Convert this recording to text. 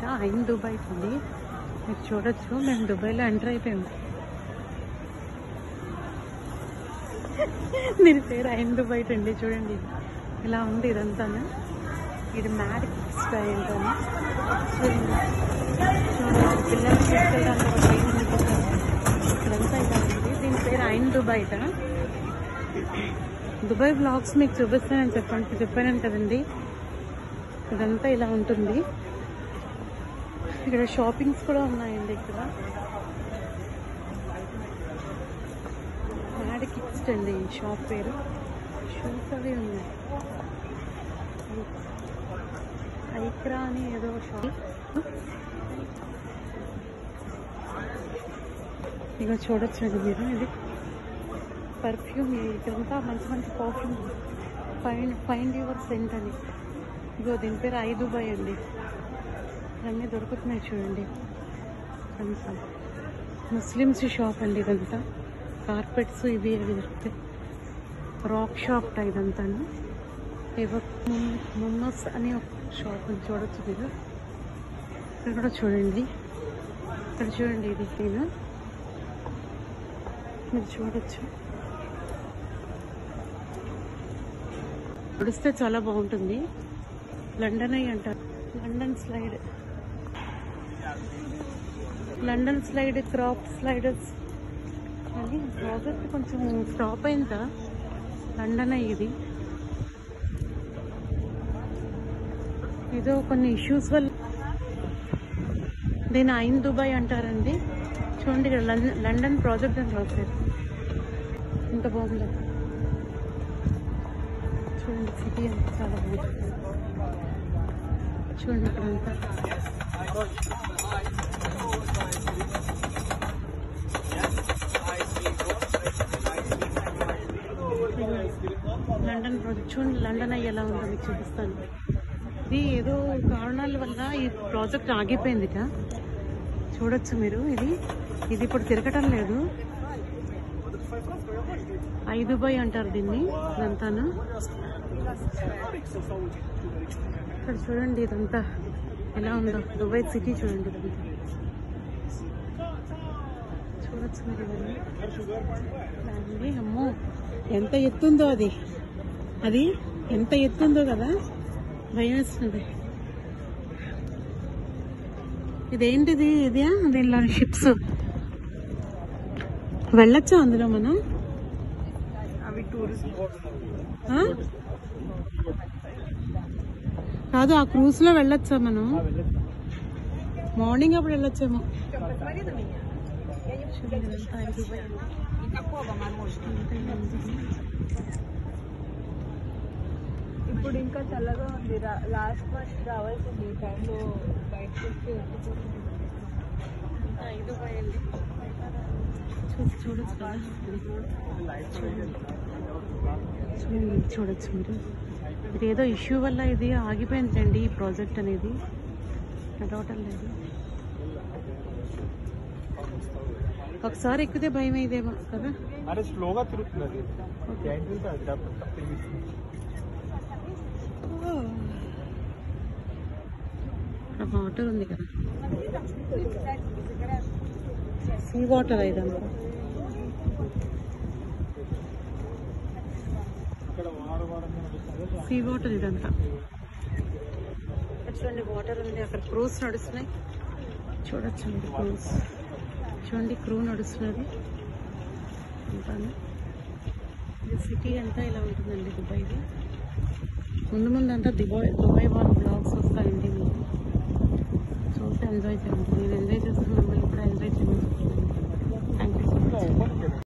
బయట ఐన్ దుబాయ్ ఉంది. మీరు చూడొచ్చు, మేము దుబాయ్లో ఎంటర్ అయిపోయాము. దీని పేరు ఐన్ దుబాయ్ అండి. చూడండి ఇలా ఉంది ఇదంతా. ఇది మ్యాడ్ స్టైల్ ఏంటని చూడండి. పిల్లలు తీసుకెళ్ళడానికి ఇక్కడంతా ఇలా ఉంది. దీని పేరు ఐన్ దుబాయ్. దుబాయ్ బ్లాగ్స్ మీకు చూపిస్తానని చెప్పాను కదండి. ఇదంతా ఇలా ఉంటుంది. ఇక్కడ షాపింగ్స్ కూడా ఉన్నాయండి. ఇక్కడ మ్యాడ్ కిడ్స్ అండి ఈ షాప్ పేరు. షూస్ అవి ఉన్నాయి. ఐక్రా అని ఏదో షాప్. ఇక చూడొచ్చండి మీరు. ఇది పర్ఫ్యూమ్. ఇదంతా మంచి మంచి పర్ఫ్యూమ్. ఫైండ్ యువర్ సెంట్ అని. ఇగో దీని పేరు ఐ దుబాయ్ అండి. అన్నీ దొరుకుతున్నాయి చూడండి. అంతా ముస్లిమ్స్ షాప్ అండి ఇదంతా. కార్పెట్స్ ఇవి అవి దొరుకుతాయి. రాక్ షాప్ ఇదంతా. ఏవో ముమ్మస్ అని ఒక షాప్ అని చూడొచ్చు మీరు. ఇక్కడ కూడా చూడండి. ఇక్కడ చూడండి ఇది నేను మీరు చూడొచ్చు. నడిస్తే చాలా బాగుంటుంది. లండన్ అయ్యి అంటారు. లండన్ స్లైడ్ క్రాప్ స్లైడర్స్ అని ప్రాజెక్ట్ కొంచెం స్టాప్ అయిందా. లండన్ అయ్యి ఇది ఏదో కొన్ని ఇష్యూస్ వల్ల దీన్ని ఐన్ దుబాయ్ అంటారండి. చూడండి ఇక్కడ లండన్ ప్రాజెక్ట్ అని రాశారు. ఇంత బాగుంది చూడండి. సిటీ అంతా చాలా బాగుంది. చూడండి ఇక్కడంతా. లండన్ ప్రాజెక్ట్ చూడండి. లండన్ అయ్యి ఎలా ఉందో మీకు చూపిస్తాను. ఇది ఏదో కారణాల వల్ల ఈ ప్రాజెక్ట్ ఆగిపోయిందిట. చూడొచ్చు మీరు. ఇది ఇప్పుడు తిరగటం లేదు. ఐ దుబాయ్ అంటారు దీన్ని. ఇదంతాను ఇక్కడ చూడండి. ఇదంతా ఎలా ఉందో దుబాయ్ సిటీ చూడండి. ఇదంతా చూడొచ్చు మీరు. ఇవన్నీ అమ్మో ఎంత ఎత్తుందో అది ఎంత ఎత్తుందో కదా, భయం వేస్తుంది. ఇదేంటిది? ఇదే దీనిలో షిప్స్ వెళ్ళొచ్చా అందులో మనం? అవి టూరిస్ట్ కాదు, ఆ క్రూజ్ లో వెళ్ళొచ్చా మనం? మార్నింగ్ అప్పుడు వెళ్ళొచ్చేమో. ఇప్పుడు ఇంకా చల్లగా ఉంది. లాస్ట్ మంత్ రావాల్సింది ఈ టైంలో బయటకు వస్తే చూడొచ్చు మీరు. ఇది ఏదో ఇష్యూ వల్ల ఇది ఆగిపోయిందండి ఈ ప్రాజెక్ట్ అనేది. నడవటం లేదు. ఒకసారి ఎక్కితే భయం ఇదేమో కదా. స్లోగా తిరుగుతున్నది. వాటర్ ఉంది కదా, సీ వాటర్ ఇదంతా. సీ వాటర్ ఇదంతా. చూడండి వాటర్ ఉంది. అక్కడ క్రూస్ నడుస్తున్నాయి. చూడొచ్చు మీరు క్రూస్. చూడండి క్రూ నడుస్తున్నది అంతా. సిటీ అంతా ఇలా ఉంటుందండి దుబాయ్ది. ముందు అంతా దుబాయ్ వాళ్ళ బ్లాగ్స్